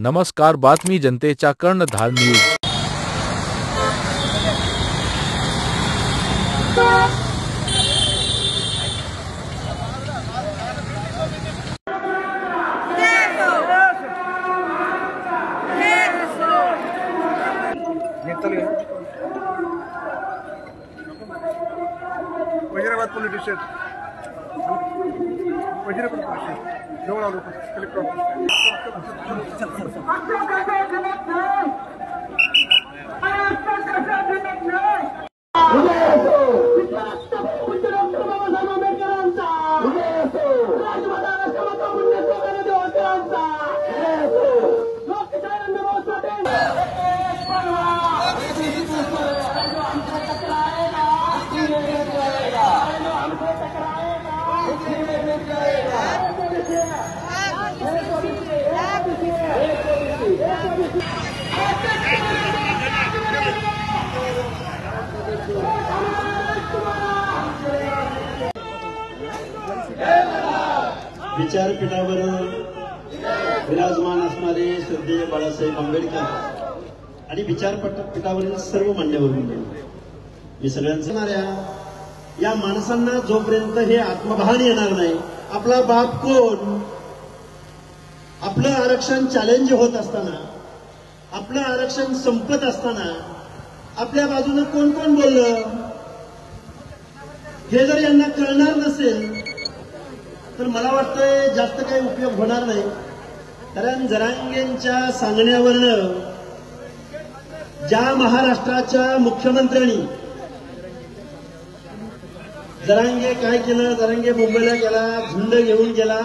नमस्कार, बातमी जनतेच्या कर्णधार news. Wazirabad police station Wazirabad police station जवळ आलो कलेक्टर विचारपीठावर विराजमान असणारे श्रद्धेय बाळासाहेब आंबेडकर आणि विचारपीठावरील सर्व मान्यवर मी सगळ्यांच्या या माणसांना जोपर्यंत हे आत्मभान येणार नाही, आपला बाप कोण, आपलं आरक्षण चॅलेंज होत असताना, आपलं आरक्षण संपत असताना आपल्या बाजूने कोण कोण बोललं, हे जर यांना कळणार नसेल तर मला वाटतंय जास्त काही उपयोग होणार नाही। कारण जरांगेंच्या सांगण्यावरनं ज्या महाराष्ट्राच्या मुख्यमंत्र्यांनी जरांगे काय केलं, जरांगे मुंबईला गेला, झुंड घेऊन गेला,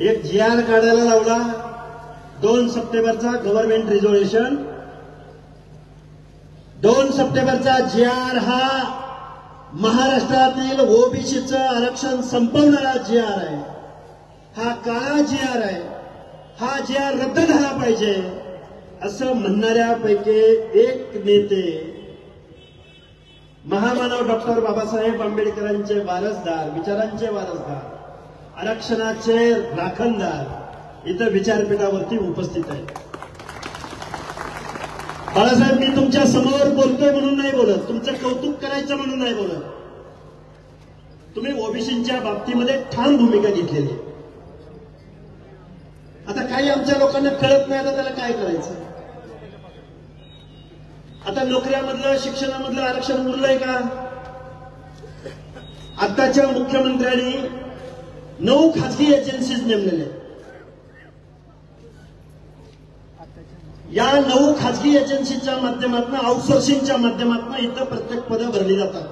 एक GR काढायला लावला 2 सप्टेंबरचा गव्हर्नमेंट रिझोल्युशन। 2 सप्टेंबरचा GR हा महाराष्ट्रातील ओबीसीचं आरक्षण संपवणारा GR आहे, हा काळा GR आहे, हा GR रद्द झाला पाहिजे असं म्हणणाऱ्यापैकी एक नेते, महामानव डॉक्टर बाबासाहेब आंबेडकरांचे वारसदार, विचारांचे वारसदार, आरक्षणाचे राखणदार इथं विचारपीठावरती उपस्थित आहेत। बाळासाहेब, मी तुमच्या समोर बोलतोय म्हणून नाही बोलत, तुमचं कौतुक करायचं म्हणून नाही बोलत, तुम्ही ओबीसींच्या बाबतीमध्ये ठाम भूमिका घेतलेली आहे। आता काही आमच्या लोकांना कळत नाही, आता त्याला काय करायचं? आता नोकऱ्यामधलं, शिक्षणामधलं आरक्षण उरलंय का? आताच्या मुख्यमंत्र्यांनी 9 खासगी एजन्सीज नेमलेल्या आहेत। या 9 खासगी एजन्सीच्या माध्यमातून, आउटसोर्सिंगच्या माध्यमातून इथं प्रत्येक पदं भरली जातात,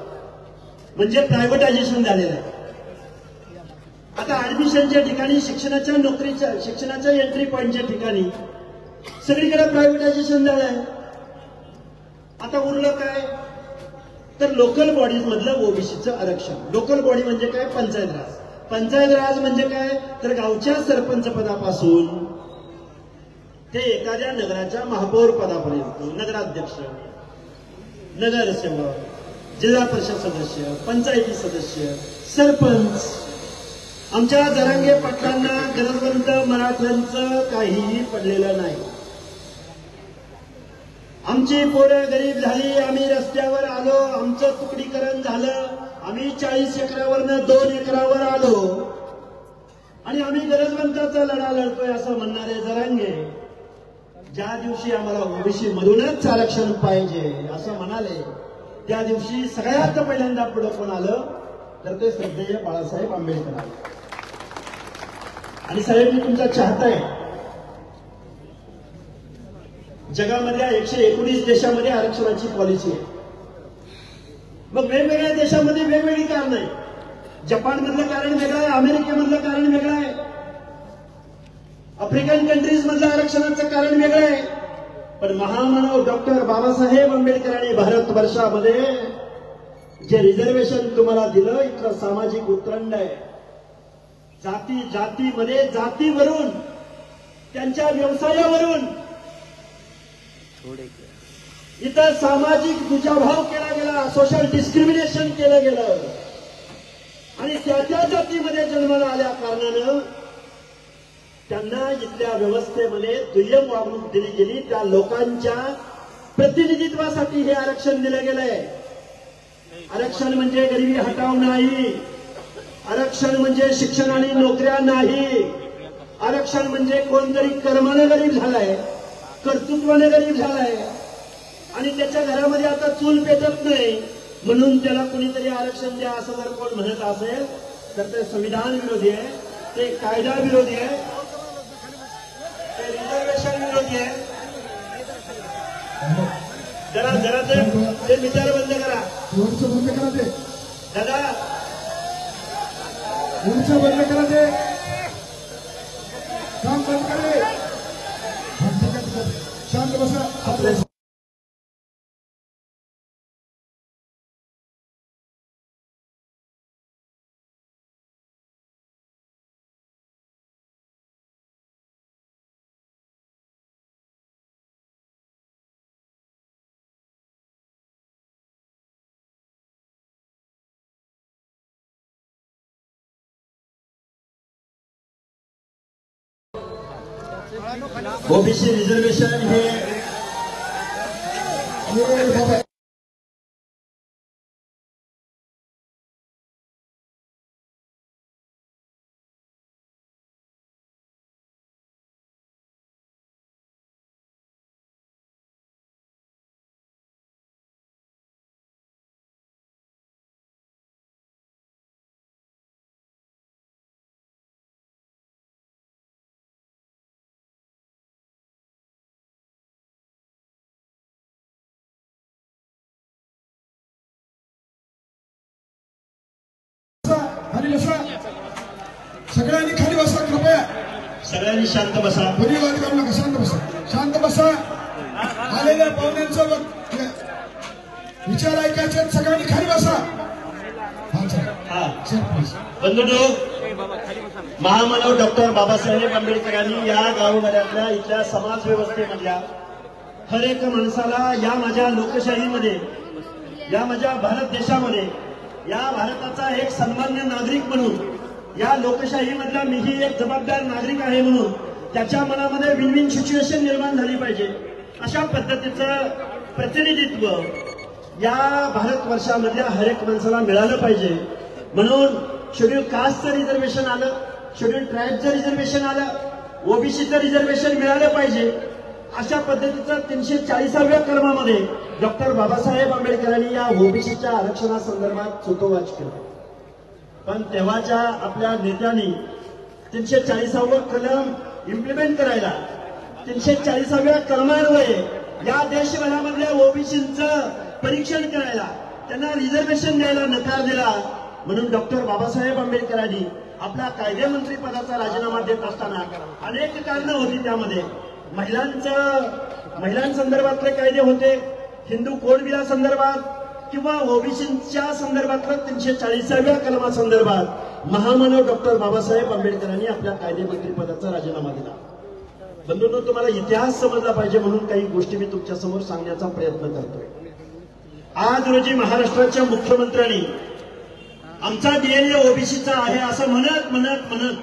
म्हणजे प्रायव्हेटायझेशन झालेलं आहे। आता ऍडमिशनच्या ठिकाणी, शिक्षणाच्या नोकरीच्या, शिक्षणाच्या एंट्री पॉइंटच्या ठिकाणी सगळीकडे प्रायव्हेटायझेशन झालंय। आता उरलं काय तर लोकल बॉडीज मधलं ओबीसीचं आरक्षण। लोकल बॉडी म्हणजे काय? पंचायत राज। पंचायत राज म्हणजे काय तर गावच्या सरपंच पदापासून ते एखाद्या नगराच्या महापौर पदापर्यंत, नगराध्यक्ष, नगरसेवक, जिल्हा परिषद सदस्य, पंचायती सदस्य, सरपंच। आमच्या जरांगे पाटलांना गरजवंत मराठ्यांचं काहीही पडलेलं नाही। आमची पोरं गरीब झाली, आम्ही रस्त्यावर आलो, आमचं तुकडीकरण झालं, आम्ही 40 एकरावरनं 2 एकरावर आलो आणि आम्ही गरजवंताचा लढा लढतोय असं म्हणणारे जरांगे ज्या दिवशी आम्हाला ओबीसी मधूनच आरक्षण पाहिजे असं म्हणाले, त्या दिवशी सगळ्यात पहिल्यांदा पुढे कोण आलं तर ते श्रद्धेय बाळासाहेब आंबेडकर आले। आणि साहेब, मी तुमचा चाहता आहे। जगामधल्या 119 देशामध्ये आरक्षणाची पॉलिसी आहे। मग वेगवेगळ्या देशामध्ये वेगवेगळी कारण आहे। जपानमधलं कारण वेगळं आहे, अमेरिकेमधलं कारण वेगळं आहे, आफ्रिकन कंट्रीज मधलं आरक्षणाचं कारण वेगळं आहे। पण महामानव डॉक्टर बाबासाहेब आंबेडकरांनी भारतवर्षामध्ये जे रिझर्वेशन तुम्हाला दिलं, इथं सामाजिक उतरंड आहे। जातीमध्ये, जातीवरून, त्यांच्या व्यवसायावरून इथं सामाजिक दुजाभाव केला गेला, सोशल डिस्क्रिमिनेशन केलं गेलं आणि त्या जातीमध्ये जन्माला आल्या कारणानं त्यांना इथल्या व्यवस्थेमध्ये दुय्यम वागणूक दिली गेली. त्या लोकांच्या प्रतिनिधित्वासाठी हे आरक्षण दिलं गेलंय. आरक्षण म्हणजे गरिबी हटाव नाही. आरक्षण म्हणजे शिक्षण आणि नोकऱ्या नाही. आरक्षण म्हणजे कोणतरी कर्मानं गरीब झालाय, कर्तृत्वाने गरीब झालाय आणि त्याच्या घरामध्ये आता चूल पेटत नाही म्हणून त्याला कुणीतरी आरक्षण द्या असं जर कोण म्हणत असेल तर ते संविधान विरोधी आहे, ते कायदा विरोधी आहे, ते रिझर्वेशन विरोधी आहे. जरा जरा ते विचार बंद करा. बंद करा ते दादा बंद करा ते काम बंद करे. शांत बसा. आपल्या ओबीसी रिझर्वेशन हे सगळ्यांनी खाली बसा कृपया. सगळ्यांनी शांत बसा. कोणी वाद करू नका. शांत बसा. शांत बसा. आलेल्या पाहुण्यांचा विचार ऐकायचे. सगळ्यांनी खाली बसा. बंधूंनो, महामानव डॉक्टर बाबासाहेब आंबेडकरांनी या गावगाड्यातल्या इथल्या समाज व्यवस्थेमधल्या हर एक माणसाला या माझ्या लोकशाहीमध्ये, या माझ्या भारत देशामध्ये, या भारताचा एक सन्मान्य नागरिक म्हणून, या लोकशाहीमधला मीही एक जबाबदार नागरिक आहे म्हणून त्याच्या मनामध्ये विन विन सिच्युएशन निर्माण झाली पाहिजे अशा पद्धतीचं प्रतिनिधित्व या भारतवर्षामधल्या हर एक माणसाला मिळालं पाहिजे. म्हणून शेड्यूल कास्टचं रिझर्वेशन आलं, शेड्यूल ट्राईबचं रिझर्वेशन आलं, ओबीसीचं रिझर्वेशन मिळालं पाहिजे. अशा पद्धतीचं 340व्या कलमामध्ये डॉक्टर बाबासाहेब आंबेडकरांनी या ओबीसीच्या आरक्षणासंदर्भात सूतोवाच केलं. पण तेव्हाच्या आपल्या नेत्यांनी 340वा कलम इम्प्लिमेंट करायला, 340व्या कलमान्वये या देशभरामधल्या ओबीसींचं परीक्षण करायला, त्यांना रिझर्वेशन द्यायला नकार दिला. म्हणून डॉक्टर बाबासाहेब आंबेडकरांनी आपला कायदेमंत्री पदाचा राजीनामा देत असताना अनेक कारणं होती. त्यामध्ये महिलांसंदर्भातले कायदे होते, हिंदू कोड बिलासंदर्भात किंवा ओबीसीच्या संदर्भातलं 340व्या कलमासंदर्भात महामानव डॉक्टर बाबासाहेब आंबेडकरांनी आपल्या कायदेमंत्री पदाचा राजीनामा दिला. बंधूंनो, तुम्हाला इतिहास समजला पाहिजे म्हणून काही गोष्टी मी तुमच्या समोर सांगण्याचा प्रयत्न करतोय. आज रोजी महाराष्ट्राच्या मुख्यमंत्र्यांनी आमचा डीएनए ओबीसीचा आहे असं म्हणत म्हणत म्हणत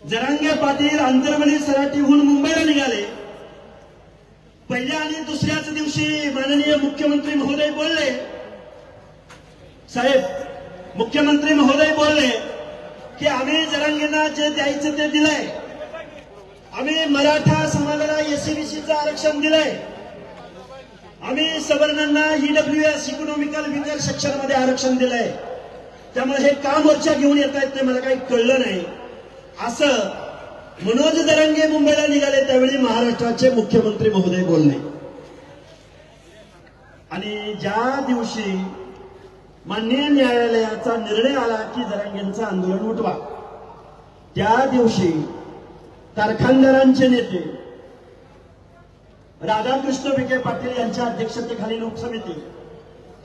जरांगे पाटील आंतरवली सराटीहून मुंबईला निघाले. पहिल्या आणि दुसऱ्याच दिवशी माननीय मुख्यमंत्री महोदय बोलले, साहेब मुख्यमंत्री महोदय बोलले की आम्ही जरांगेंना जे द्यायचं ते दिलंय, आम्ही मराठा समाजाला एससीबीसीचं आरक्षण दिलंय, आम्ही सवर्णांना ईडब्ल्यूएस इकॉनॉमिकल विकर सेक्शनमध्ये आरक्षण दिलंय, त्यामुळे हे का मोर्चा घेऊन येत आहेत ते मला काही कळलं नाही असं मनोज जरांगे मुंबईला निघाले त्यावेळी महाराष्ट्राचे मुख्यमंत्री महोदय बोलले. आणि ज्या दिवशी माननीय न्यायालयाचा निर्णय आला की जरांगेंचं आंदोलन उठवा, त्या दिवशी कारखानदारांचे नेते राधाकृष्ण विखे पाटील यांच्या अध्यक्षतेखालील उपसमिती,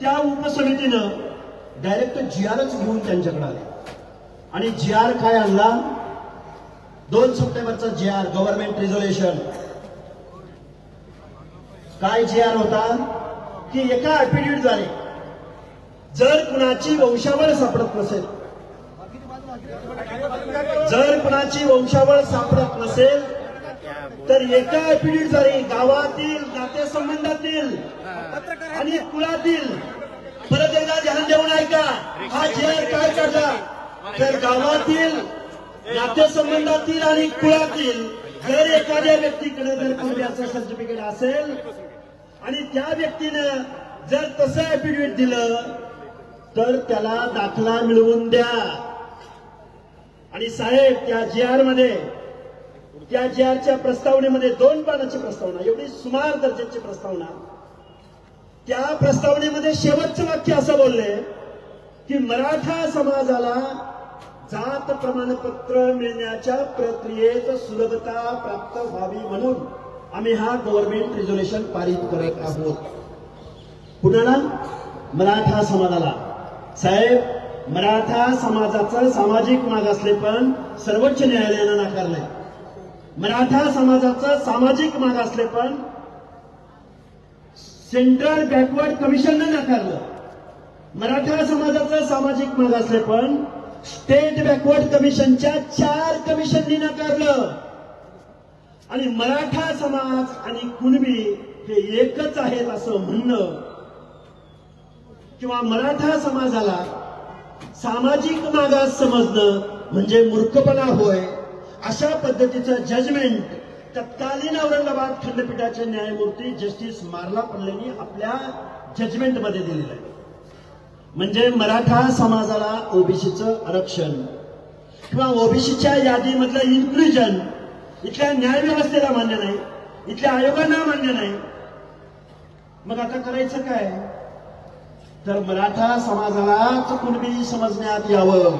त्या उपसमितीनं डायरेक्ट जीआरच घेऊन त्यांच्याकडे आले. आणि जीआर काय आणला? 2 सप्टेंबरचा जीआर, गव्हर्नमेंट रिझोल्युशन. काय जीआर होता की एका ऍफिडेव्हिटद्वारे जर कुणाची वंशावळ सापडत नसेल, जर कुणाची वंशावळ सापडत नसेल तर एका ऍफिडेव्हिटद्वारे गावातील नातेसंबंधातील आणि कुळातील, परत एकदा ध्यान देऊन ऐका, हा जे काय काढला तर गावातील नातेसंबंधातील आणि कुळातील जर एखाद्या व्यक्तीकडे जर कुटुंबाचं सर्टिफिकेट असेल आणि त्या व्यक्तीनं जर तसं ऍफिडेव्हिट दिलं तर त्याला दाखला मिळवून द्या. आणि साहेब त्या JR मध्ये, त्या JRच्या प्रस्तावनेमध्ये 2 पानाची प्रस्तावना, एवढी सुमार दर्जाची प्रस्तावना, त्या प्रस्तावनेमध्ये शेवटचं वाक्य असं बोलले की मराठा समाजाला जात प्रमाणपत्र मिळण्याच्या प्रक्रियेत सुलभता प्राप्त व्हावी म्हणून आम्ही हा गव्हर्नमेंट रिझोल्युशन पारित करत आहोत. कुणाला? मराठा समाजाला. साहेब, मराठा समाजाचं सामाजिक मागासलेपण सर्वोच्च न्यायालयानं नाकारलंय. मराठा समाजाचं सामाजिक मागासलेपण सेंट्रल बॅकवर्ड कमिशननं नाकारलं. मराठा समाजाचं सामाजिक मागासलेपण स्टेट बॅकवर्ड कमिशनच्या 4 कमिशननी नाकारलं. आणि मराठा समाज आणि कुणबी हे एकच आहेत असं म्हणणं किंवा मराठा समाजाला सामाजिक मागास समजणं म्हणजे मूर्खपणा होय. अशा पद्धतीचं जजमेंट तत्कालीन औरंगाबाद खंडपीठाचे न्यायमूर्ती जस्टिस मार्ला पल्लेंनी आपल्या जजमेंटमध्ये दिलेलं आहे. म्हणजे मराठा समाजाला ओबीसीचं आरक्षण किंवा ओबीसीच्या यादीमधलं इन्क्लुजन इथल्या न्याय व्यवस्थेला मान्य नाही, इथल्या आयोगांना मान्य नाही. मग आता करायचं काय? तर मराठा समाजालाच कुणबी समजण्यात यावं.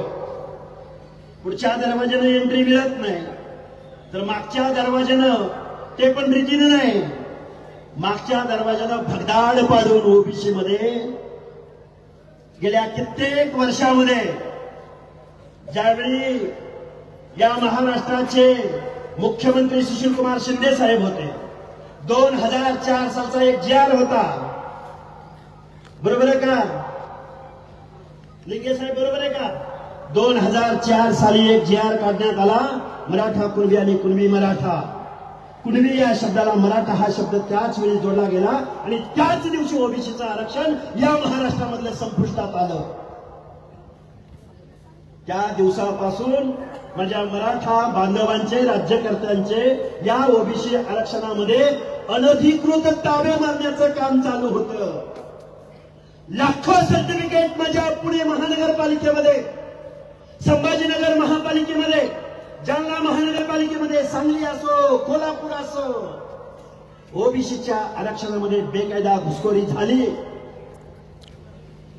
पुढच्या दरवाज्यानं एंट्री मिळत नाही तर मागच्या दरवाज्यानं, ते पण रीतीनं नाही, मागच्या दरवाज्यानं भगदाड पाडून ओबीसी मध्ये गेल्या कित्येक वर्षामध्ये ज्यावेळी या महाराष्ट्राचे मुख्यमंत्री सुशीलकुमार शिंदे साहेब होते, 2004 सालचा एक JR होता, बरोबर आहे का लिंगे साहेब, बरोबर आहे का? 2004 साली एक JR काढण्यात आला, मराठा कुणबी आणि कुणबी मराठा. कुणबी या शब्दाला मराठा हा शब्द त्याच वेळी जोडला गेला आणि त्याच दिवशी ओबीसीचं आरक्षण या महाराष्ट्रामधल्या संपुष्टात आलं. त्या दिवसापासून माझ्या मराठा बांधवांचे, राज्यकर्त्यांचे या ओबीसी आरक्षणामध्ये अनधिकृत ताबे मारण्याचं काम चालू होतं. लाखो सर्टिफिकेट माझ्या पुणे महानगरपालिकेमध्ये, संभाजीनगर महापालिकेमध्ये, जालना महानगरपालिकेमध्ये, सांगली असो, कोल्हापूर असो, ओबीसीच्या आरक्षणामध्ये बेकायदा घुसखोरी झाली.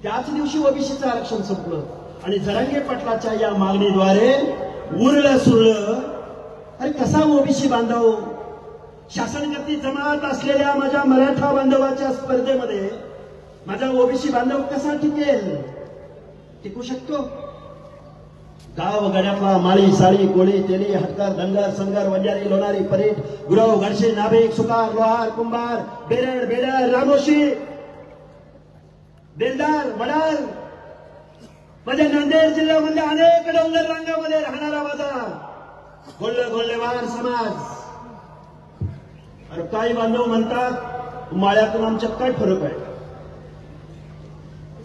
त्याच दिवशी ओबीसीचं आरक्षण संपलं आणि जरांगे पाटलाच्या या मागणीद्वारे उरलं सुरलं. अरे कसा ओबीसी बांधव शासनकर्ती जमात असलेल्या माझ्या मराठा बांधवाच्या स्पर्धेमध्ये माझा ओबीसी बांधव कसा टिकेल? टिकू शकतो? गाव गड्यातला माळी, साळी, कोळी, तेली, हटकर, धनगर, संगर, वंजारी, लोणारी, परीट, गुरव, गडशे, नाभिक, सुतार, लोहार, कुंभार, बेरड, बेडर, रामोशी, बेलदार, वडार, माझ्या नांदेड जिल्ह्यामधल्या अनेक डोंगर रांगामध्ये राहणारा माझा गोल्लेवार समाज. अरे काही बांधव म्हणतात माळ्यातून आमच्यात काय फरक आहे?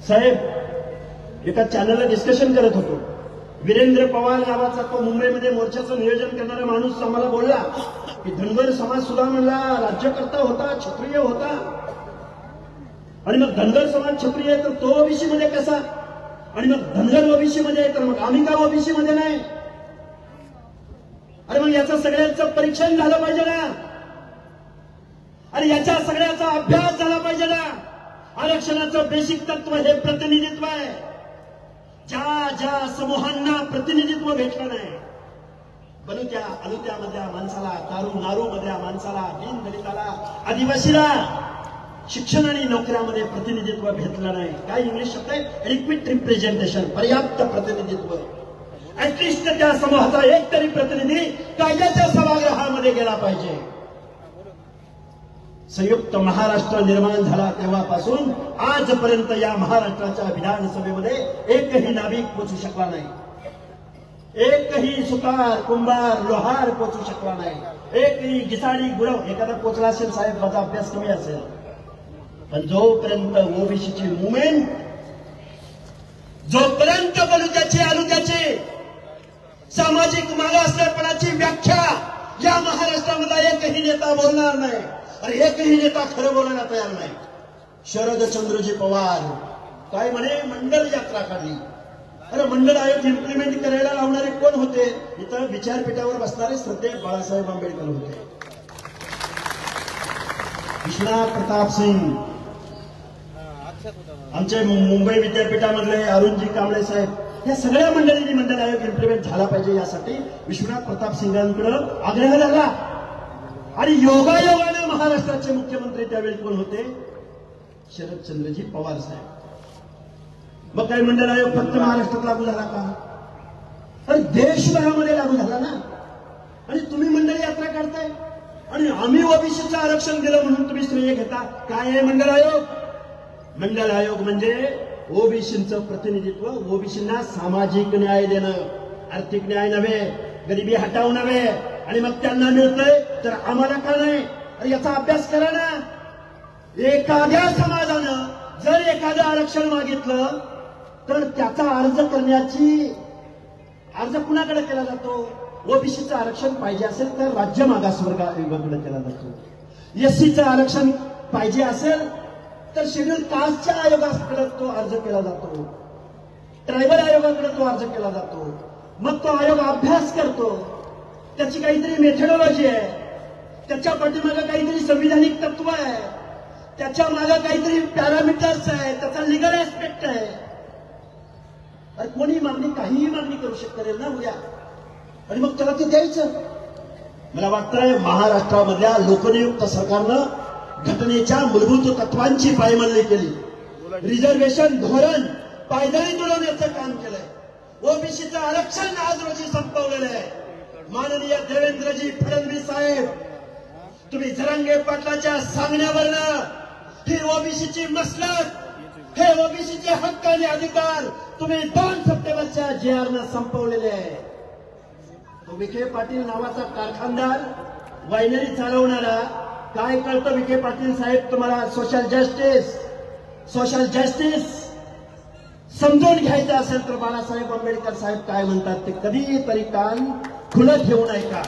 साहेब, एका चॅनलला डिस्कशन करत होतो. वीरेंद्र पवार नावाचा तो मुंबईमध्ये मोर्चाचं नियोजन करणारा माणूस आम्हाला बोलला की धनगर समाज सुद्धा म्हणला राज्यकर्ता होता, क्षत्रिय होता. आणि मग धनगर समाज क्षत्रिय तर तो ओबीसी मध्ये कसा? आणि मग धनगर ओबीसी मध्ये तर मग आम्ही का ओबीसी मध्ये नाही? अरे मग याचं सगळ्यांचं परीक्षण झालं पाहिजे ना. अरे याच्या सगळ्याचा अभ्यास झाला पाहिजे ना. आरक्षणाचं बेसिक तत्व हे प्रतिनिधित्व आहे. ज्या ज्या समूहांना प्रतिनिधित्व भेटलं नाही, बलुत्या अलुत्यामधल्या माणसाला, तारू नारू मधल्या माणसाला, दीन दलिताला, आदिवासीला शिक्षण आणि नोकऱ्यामध्ये प्रतिनिधित्व भेटलं नाही. काय इंग्लिश शब्द आहे? एडिक्विट रिप्रेझेंटेशन, पर्याप्त प्रतिनिधित्व. ऍटलिस्ट त्या समूहाचा एक तरी प्रतिनिधी कायद्याच्या सभागृहामध्ये गेला पाहिजे. संयुक्त महाराष्ट्र निर्माण झाला तेव्हापासून आजपर्यंत या महाराष्ट्राच्या विधानसभेमध्ये एकही नागरिक पोचू शकला नाही. एकही सुतार कुंभार लोहार पोचू शकला नाही, एकही गिसाडी गुरव एखादा पोचला असेल साहेब, माझा अभ्यास कमी असेल, पण जोपर्यंत ओबीसीची मुवमेंट, जोपर्यंत बलुत्याची अलुत्याची सामाजिक मागासलेपणाची व्याख्या या महाराष्ट्रामधला एकही नेता बोलणार नाही आणि एकही नेता खरं बोलायला तयार नाही. शरदचंद्रजी पवार काय म्हणे, मंडळ यात्रा काढली. अरे मंडळ आयोग इम्प्लिमेंट करायला लावणारे कोण होते? इथं विचारपीठावर बसणारे श्रद्धेय बाळासाहेब आंबेडकर होते. विश्वनाथ प्रताप सिंग, आमचे मुंबई विद्यापीठामधले अरुणजी कांबळे साहेब, या सगळ्या मंडळींनी मंडळ आयोग इम्प्लिमेंट झाला पाहिजे यासाठी विश्वनाथ प्रताप सिंगांकडे आग्रह झाला. आणि योगायोगाने महाराष्ट्राचे मुख्यमंत्री त्यावेळी कोण होते? शरदचंद्रजी पवार साहेब. मग काही मंडळ आयोग फक्त महाराष्ट्रात लागू झाला का? अरे देशभरामध्ये लागू झाला ना. आणि तुम्ही मंडळ यात्रा काढताय आणि आम्ही ओबीसीचं आरक्षण दिलं म्हणून तुम्ही श्रेय घेता. काय आहे मंडळ आयोग? मंडळ आयोग म्हणजे ओबीसीचं प्रतिनिधित्व, ओबीसींना सामाजिक न्याय देणं, आर्थिक न्याय नव्हे, गरिबी हटाव नव्हे. आणि मग त्यांना मिळतंय तर आम्हाला का नाही? अरे याचा अभ्यास करा ना. एखाद्या समाजानं जर एखादं आरक्षण मागितलं तर त्याचा अर्ज कुणाकडे केला जातो? ओबीसीचं आरक्षण पाहिजे असेल तर राज्य मागासवर्ग आयोगाकडे केला जातो. एससीचं आरक्षण पाहिजे असेल तर शेड्यूल कास्टच्या आयोगाकडे तो अर्ज केला जातो, ट्रायबल आयोगाकडे तो अर्ज केला जातो. मग तो आयोग अभ्यास करतो, त्याची काहीतरी मेथडॉलॉजी आहे, त्याच्या पाठीमागे काहीतरी संविधानिक तत्व आहे, त्याच्या मागे काहीतरी पॅरामीटर्स आहे, त्याचा लिगल ऍस्पेक्ट आहे. अरे कोणी मागणी काहीही मागणी करू करेल ना उद्या, आणि मग त्याला ते द्यायचं. मला वाटतंय महाराष्ट्रामधल्या लोकनियुक्त सरकारनं घटनेच्या मूलभूत तत्वांची पायमल्ली केली, रिझर्वेशन धोरण पायदळी तुडवण्याचं काम केलंय. ओबीसीचं आरक्षण आज रोजी संपवलेलं आहे. माननीय देवेंद्रजी फडणवीस साहेब, तुम्ही जरांगे पाटलाच्या सांगण्यावरनं ही ओबीसीची मसलत, हे ओबीसीचे हक्क आणि अधिकार तुम्ही 2 सप्टेंबरच्या JR संपवलेले आहे. तो विखे पाटील नावाचा कारखानदार, वायनरी चालवणारा, काय कळतं विखे पाटील साहेब तुम्हाला? सोशल जस्टिस समजून घ्यायचं असेल तर बाळासाहेब आंबेडकर साहेब काय म्हणतात ते कधीतरी कान खुलं ठेवून ऐका.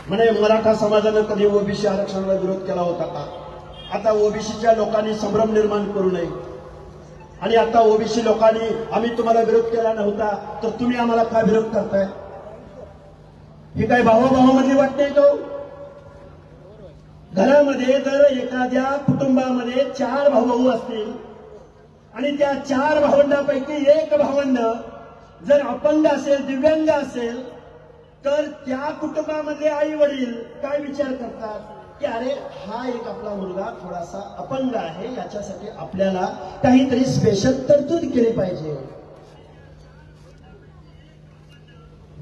म्हणे मराठा समाजानं कधी ओबीसी आरक्षणाला विरोध केला होता का? आता ओबीसीच्या लोकांनी संभ्रम निर्माण करू नये. आणि आता ओबीसी लोकांनी आम्ही तुम्हाला विरोध केला नव्हता तर तुम्ही आम्हाला का विरोध करताय? ही काय भावाभावामधली वाट नाही तो? घरामध्ये जर एखाद्या कुटुंबामध्ये 4 भाऊ असतील आणि त्या 4 भावंडापैकी एक भावंड जर अपंग असेल, दिव्यांग असेल, तर त्या कुटुंबामधले आई वडील काय विचार करतात की अरे हा एक आपला मुलगा थोडासा अपंग आहे, याच्यासाठी आपल्याला काहीतरी स्पेशल तरतूद केली पाहिजे.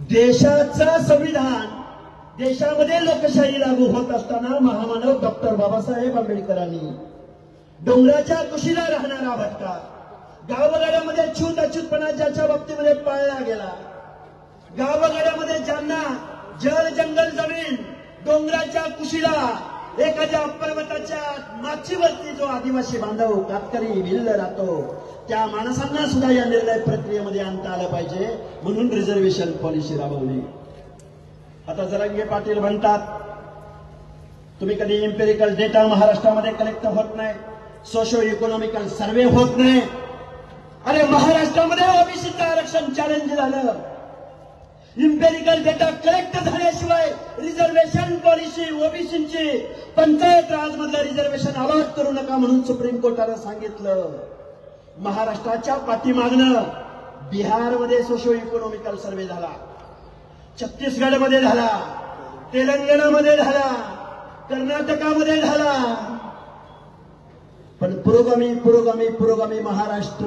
देशाचं संविधान, देशामध्ये लोकशाही लागू होत असताना महामानव डॉक्टर बाबासाहेब आंबेडकरांनी डोंगराच्या कुशीला राहणारा भटका, गावगाड्यामध्ये छूत अछूतपणा ज्याच्या बाबतीमध्ये पाळला गेला, गावगाड्यामध्ये ज्यांना जल जंगल जमीन डोंगराच्या कुशीला एखाद्या पर्वताच्या माचीवरती जो आदिवासी बांधव कातकरी भिल्ल राहतो, त्या माणसांना सुद्धा या निर्णय प्रक्रियेमध्ये आणता आलं पाहिजे म्हणून रिझर्वेशन पॉलिसी राबवली. आता जरांगे पाटील म्हणतात तुम्ही कधी एम्पिरिकल डेटा महाराष्ट्रामध्ये कलेक्ट होत नाही, सोशो इकॉनॉमिकल सर्वे होत नाही. अरे महाराष्ट्रामध्ये ओबीसीचं आरक्षण चॅलेंज झालं, इम्पेरिकल डेटा कलेक्ट झाल्याशिवाय रिझर्वेशन पॉलिसी ओबीसीची पंचायत राजमधलं रिझर्वेशन अलॉट करू नका म्हणून सुप्रीम कोर्टानं सांगितलं. महाराष्ट्राच्या पाठीमागनं बिहारमध्ये सोशो इकॉनॉमिकल सर्वे झाला, छत्तीसगडमध्ये झाला, तेलंगणामध्ये झाला, कर्नाटकामध्ये झाला. पण पुरोगामी पुरोगामी पुरोगामी महाराष्ट्र,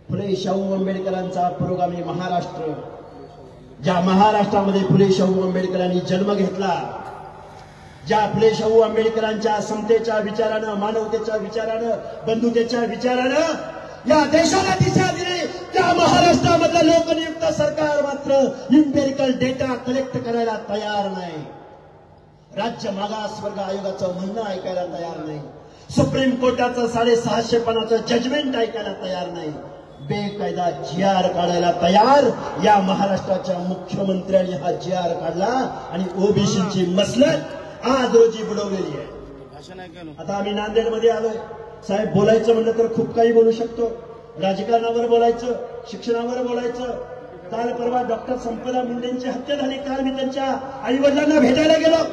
फुले शाहू आंबेडकरांचा पुरोगामी महाराष्ट्र, ज्या महाराष्ट्रामध्ये फुले शाहू आंबेडकरांनी जन्म घेतला, ज्या फुले शाहू आंबेडकरांच्या समतेच्या विचारानं, मानवतेच्या विचारानं, बंधुतेच्या विचारानं या देशाला दिशा दिली, त्या महाराष्ट्रामधलं लोकनियुक्त सरकार मात्र इम्पेरिकल डेटा कलेक्ट करायला तयार नाही. राज्य मागासवर्ग आयोगाचं म्हणणं ऐकायला तयार नाही. सुप्रीम कोर्टाचं 650 पानाचं जजमेंट ऐकायला तयार नाही. बेकायदा GR काढायला तयार या महाराष्ट्राच्या मुख्यमंत्र्यांनी हा GR काढला आणि ओबीसीची मसलत आज रोजी बुडवलेली आहे. आता आम्ही नांदेडमध्ये आलोय. साहेब, बोलायचं म्हणलं तर खूप काही बोलू शकतो. राजकारणावर बोलायचं, शिक्षणावर बोलायचं. काल परवा डॉक्टर संपदा मुंडेंची हत्या झाली. काल मी त्यांच्या आई वडिलांना भेटायला गेलो.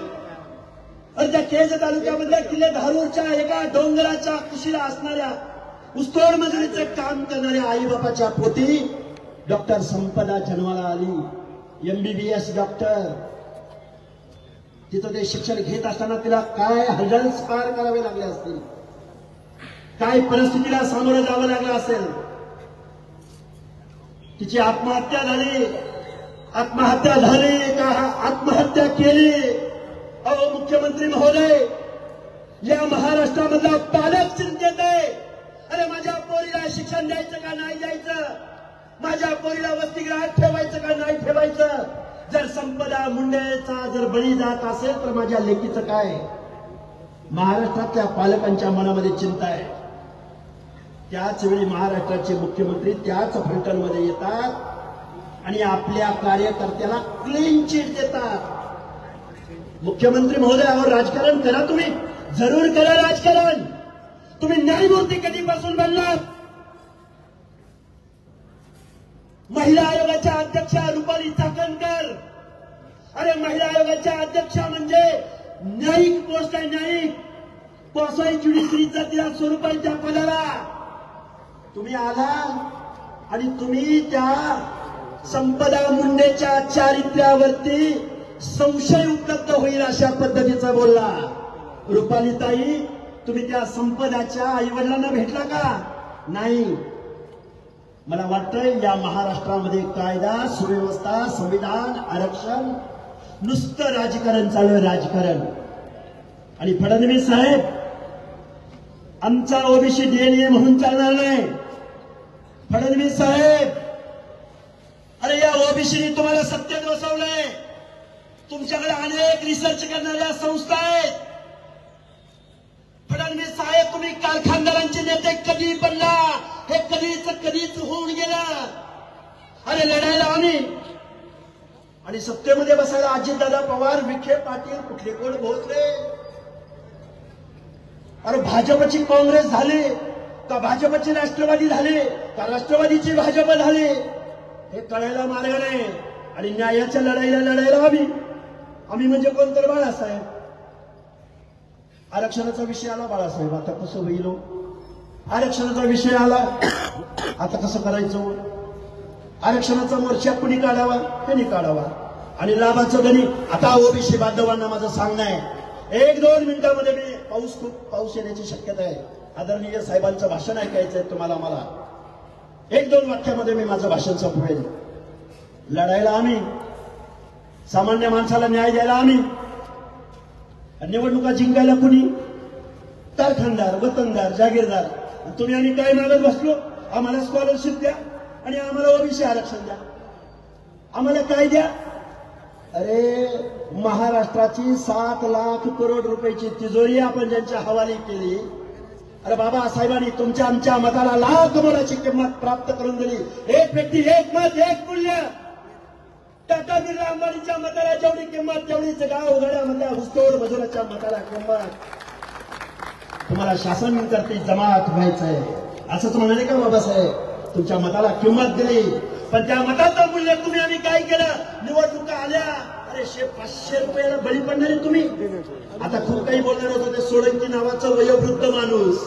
आणि त्या केज तालुक्यामधल्या किल्ले धारूरच्या एका डोंगराच्या कुशीला असणाऱ्या ऊसतोड मजुरीचे काम करणाऱ्या आई बापाच्या पोटी डॉक्टर संपदा जन्माला आली. MBBS doctor. तिथं ते शिक्षण घेत असताना तिला काय हर्डल्स पार करावे लागले असतील, काय परिस्थितीला सामोरं जावं लागलं असेल. तिची आत्महत्या झाली का आत्महत्या केली? अहो मुख्यमंत्री महोदय, या महाराष्ट्रामधला पालक चिंतेत आहे. अरे माझ्या पोरीला शिक्षण द्यायचं का नाही द्यायचं? माझ्या पोरीला वसतिगृहात ठेवायचं का नाही ठेवायचं? जर संपदा मुंडेचा जर बळी जात असेल तर माझ्या लेकीचं काय? महाराष्ट्रातल्या पालकांच्या मनामध्ये चिंता आहे. त्याच वेळी महाराष्ट्राचे मुख्यमंत्री त्याच फलटणमध्ये येतात आणि आपल्या कार्यकर्त्याला क्लीन चिट देतात. मुख्यमंत्री महोदयावर राजकारण करा, तुम्ही जरूर करा राजकारण. तुम्ही न्यायमूर्ती कधीपासून बनलात? महिला आयोगाच्या अध्यक्षा रुपाली चाकणकर. अरे महिला आयोगाच्या अध्यक्षा म्हणजे न्यायिक पोस्ट आहे, न्यायिक. क्वासाई ज्युडिशरीचा तिला स्वरूप आहे त्या पदाला. तुम्ही आला आणि तुम्ही त्या संपदा मुंडेच्या चारित्र्यावरती संशय उपलब्ध होईल अशा पद्धतीचा बोलला. रुपाली ताई, तुम्ही त्या संपदाच्या आईवडिलांना भेटला का? नाही. मला वाटतंय या महाराष्ट्रामध्ये कायदा सुव्यवस्था, संविधान, आरक्षण, नुसतं राजकारण चालू आहे, राजकारण. आणि फडणवीस साहेब, आमचा ओबीसी DNA म्हणून चालणार नाही. फडणवीस साहेब, अरे या ओबीसीने तुम्हाला सत्तेत बसवलंय. तुमच्याकडे अनेक रिसर्च करणाऱ्या संस्था आहेत. फडणवीस साहेब, तुम्ही कारखानदारांचे नेते कधी बनला? हे कधीच होऊन गेलं. अरे लढायला आम्ही आणि सत्तेमध्ये बसायला अजितदादा पवार, विखे पाटील कुठले कोण पोहोचले? अरे भाजपची काँग्रेस झाली का भाजपची राष्ट्रवादी झाली का राष्ट्रवादीची भाजप झाली हे कळायला मार्ग नाही. आणि न्यायाच्या लढाईला आम्ही म्हणजे कोण तर बाळासाहेब. आरक्षणाचा विषय आला बाळासाहेब, आता कसं होईल? आरक्षणाचा विषय आला, आता कसं करायचं? आरक्षणाचा मोर्चा कुणी काढावा? त्यांनी काढावा. आणि लाभाचं गणित. आता ओबीसी बांधवांना माझं सांगणं आहे, 1-2 मिनिटांमध्ये मी खूप पाऊस येण्याची शक्यता आहे. आदरणीय साहेबांचं भाषण ऐकायचंय तुम्हाला. मला 1-2 वाक्यामध्ये मी माझं भाषण संपवेल. लढायला आम्ही, सामान्य माणसाला न्याय द्यायला आम्ही, निवडणुका जिंकायला कुणी? कारखानदार, वतनदार, जागीरदार. तुम्ही आम्ही काय मागत बसलो? आम्हाला स्कॉलरशिप द्या आणि आम्हाला ओबीसी आरक्षण द्या. आम्हाला काय द्या? अरे महाराष्ट्राची 7 लाख करोड रुपयाची तिजोरी आपण ज्यांच्या हवाली केली. अरे बाबा साहेबांनी तुमच्या आमच्या मताला लाख मोलाची किंमत प्राप्त करून दिली. एक व्यक्ती, एक मत, एक मूल्य. टाटा बिर्ला अंबानीच्या मताला जेवढी किंमत तेवढीच गावगाड्यामधल्या ऊसतोड मजुराच्या मताला किंमत. तुम्हाला शासन करते जमात व्हायचंय असंच म्हणाले का बाबासाहेब? तुमच्या मताला किंमत दिली, पण त्या मताचं मूल्य तुम्ही आम्ही काय केलं? निवडणुका आल्या, अरे 500 रुपयाला बळी पडणारे तुम्ही. आता खूप काही बोलणार होतं. ते सोळंकी नावाचं वयोवृद्ध माणूस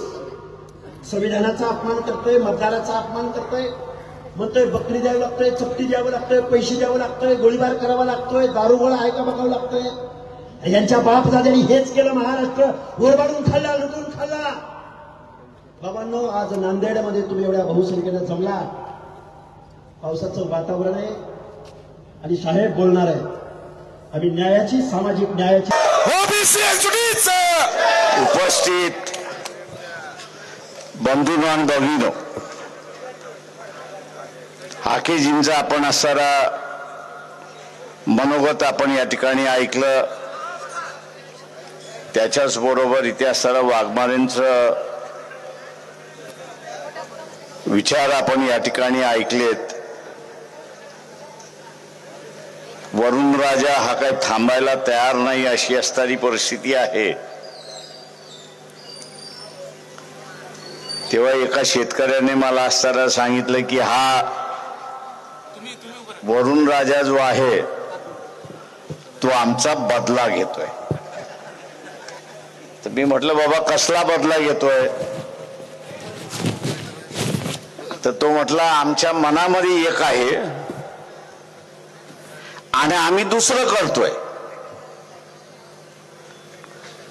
संविधानाचा अपमान करतोय, मतदाराचा अपमान करतोय. म्हणतोय बकरी द्यावी लागतोय, चपटी द्यावं लागतोय, पैसे द्यावं लागतोय, गोळीबार करावा लागतोय, दारूगोळा आहे का बघावं लागतोय. यांच्या बापदाद्यांनी हेच केलं. महाराष्ट्र ओरबाडून खाल्ला, लुटून खाल्ला. बाबांनो, आज नांदेडमध्ये तुम्ही एवढ्या बहुसंख्येनं जमला. पावसाचं वातावरण आहे आणि साहेब बोलणार आहे. आम्ही न्यायाची, सामाजिक न्यायाची, ओबीसी उपस्थित बंधूगण भगिनो, हाकेजींचा आपण असणारा मनोगत आपण या ठिकाणी ऐकलं. त्याच्याच बरोबर इथे असणारा वाघमारेंचं विचार आपण या ठिकाणी ऐकलेत. वरुण राजा हा काही थांबायला तयार नाही अशी असणारी परिस्थिती आहे. तेव्हा एका शेतकऱ्याने मला असताना सांगितलं की हा वरुण राजा जो आहे तो आमचा बदला घेतोय. तर मी म्हटलं बाबा कसला बदला घेतोय? तर तो म्हटला आमच्या मनामध्ये एक आहे आणि आम्ही दुसरं करतोय.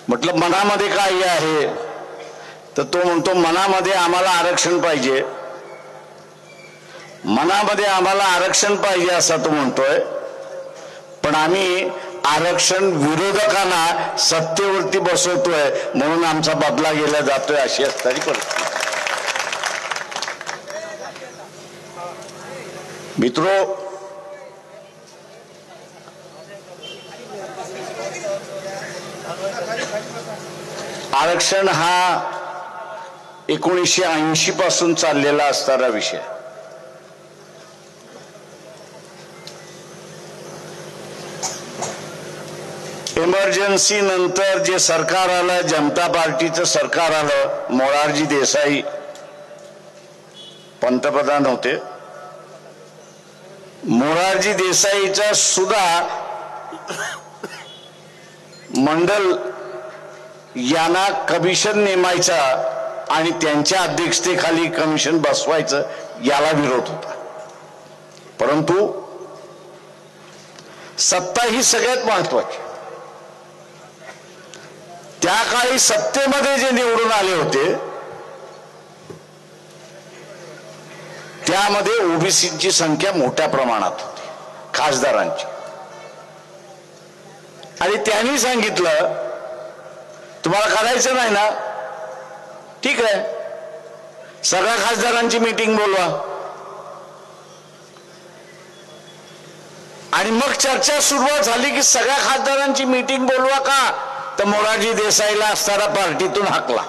म्हटलं मनामध्ये काय आहे? तर तो म्हणतो मनामध्ये आम्हाला आरक्षण पाहिजे, मनामध्ये आम्हाला आरक्षण पाहिजे असा तो म्हणतोय. पण आम्ही आरक्षण विरोधकांना सत्तेवरती बसवतोय म्हणून आमचा बदला गेला जातोय अशी असणारी परिस्थिती. मित्रो, आरक्षण हा 1980 पासून चाललेला असणारा विषय. इमर्जन्सी नंतर जे सरकार आलं, जनता पार्टीचं सरकार आलं, मोरारजी देसाई पंतप्रधान होते. मोरारजी देसाईचा सुद्धा मंडल यांना कमिशन नेमायचा आणि त्यांच्या अध्यक्षतेखाली कमिशन बसवायचं याला विरोध होता. परंतु सत्ता ही सगळ्यात महत्वाची. त्या काळी सत्तेमध्ये जे निवडून आले होते त्यामध्ये ओबीसीची संख्या मोठ्या प्रमाणात होती, खासदारांची. आणि त्यांनी सांगितलं तुम्हाला करायचं नाही ना, ठीक आहे, सगळ्या खासदारांची मीटिंग बोलवा. आणि मग चर्चा सुरुवात झाली की सगळ्या खासदारांची मीटिंग बोलवा का? तर मोरारजी देसाईला असताना पार्टीतून हाकला.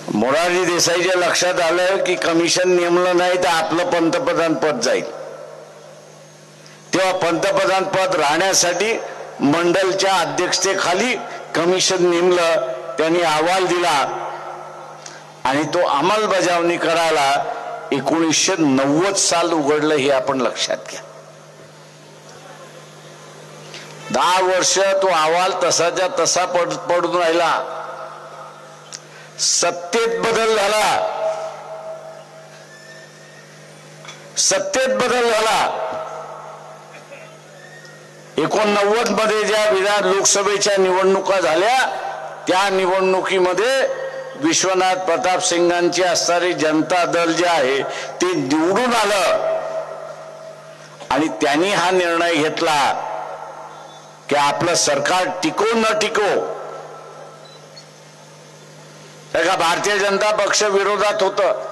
मोरारजी देसाईच्या लक्षात आलं की कमिशन नेमलं नाही तर आपलं पंतप्रधान पद जाईल. तेव्हा पंतप्रधान पद राहण्यासाठी मंडलच्या अध्यक्षतेखाली कमिशन नेमलं. त्यांनी अहवाल दिला आणि तो अंमलबजावणी करायला 1990 साल उघडलं हे आपण लक्षात घ्या. 10 वर्ष तो अहवाल तसाच्या तसा पडून राहिला. सत्तेत बदल झाला, सत्तेत बदल झाला. 89 मध्ये ज्या लोकसभेच्या निवडणुका झाल्या त्या निवडणुकीमध्ये विश्वनाथ प्रताप सिंगांची असणारी जनता दल जे आहे ते निवडून आलं. आणि त्यांनी हा निर्णय घेतला की आपलं सरकार टिको न टिको. का भारतीय जनता पक्ष विरोधात होतं,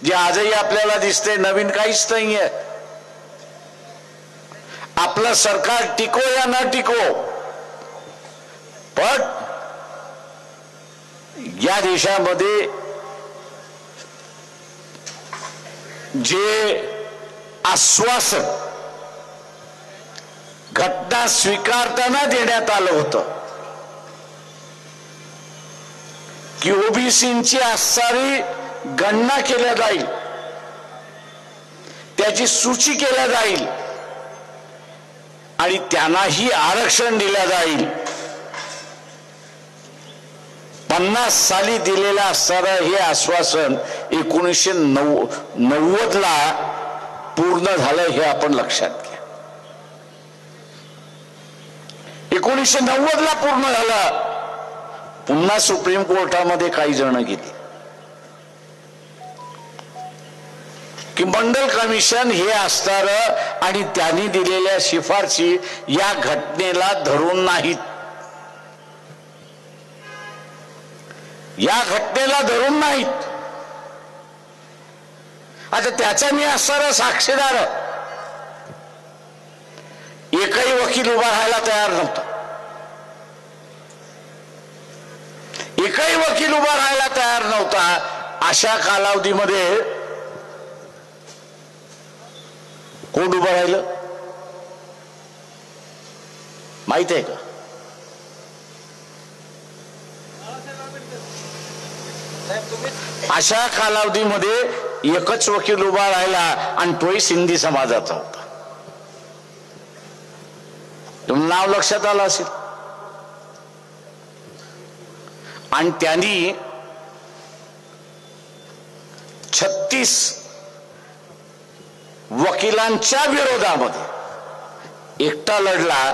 जे आजही आपल्याला दिसते, नवीन काहीच नाहीये. आपलं सरकार टिको या न टिको, पण या देशामध्ये जे आश्वासन घटना स्वीकारताना देण्यात आलं होतं की ओबीसींची असणारी गणना केल्या जाईल, त्याची सूची केल्या जाईल आणि त्यांनाही आरक्षण दिलं जाईल. 50 साली दिलेलं असणारं हे आश्वासन 1990 ला पूर्ण झालं हे आपण लक्षात घ्या. 1990 ला पूर्ण झालं. पुन्हा सुप्रीम कोर्टामध्ये काही जण गेली की मंडल कमिशन हे असणार आणि त्यांनी दिलेल्या शिफारशी या घटनेला धरून नाहीत. या घटनेला धरून नाहीत. आता त्याचा मी असणारा साक्षीदार एकही वकील उभा राहायला तयार नव्हता. एकही वकील उभा राहायला तयार नव्हता. अशा कालावधीमध्ये कोण उभं राहिलं माहित आहे का? अशा कालावधीमध्ये एकच वकील उभा राहिला आणि तोही सिंधी समाजाचा होता. तुम नाव लक्षात आलं असेल. आणि त्यांनी 36 वकिलांच्या विरोधामध्ये एकटा लढला.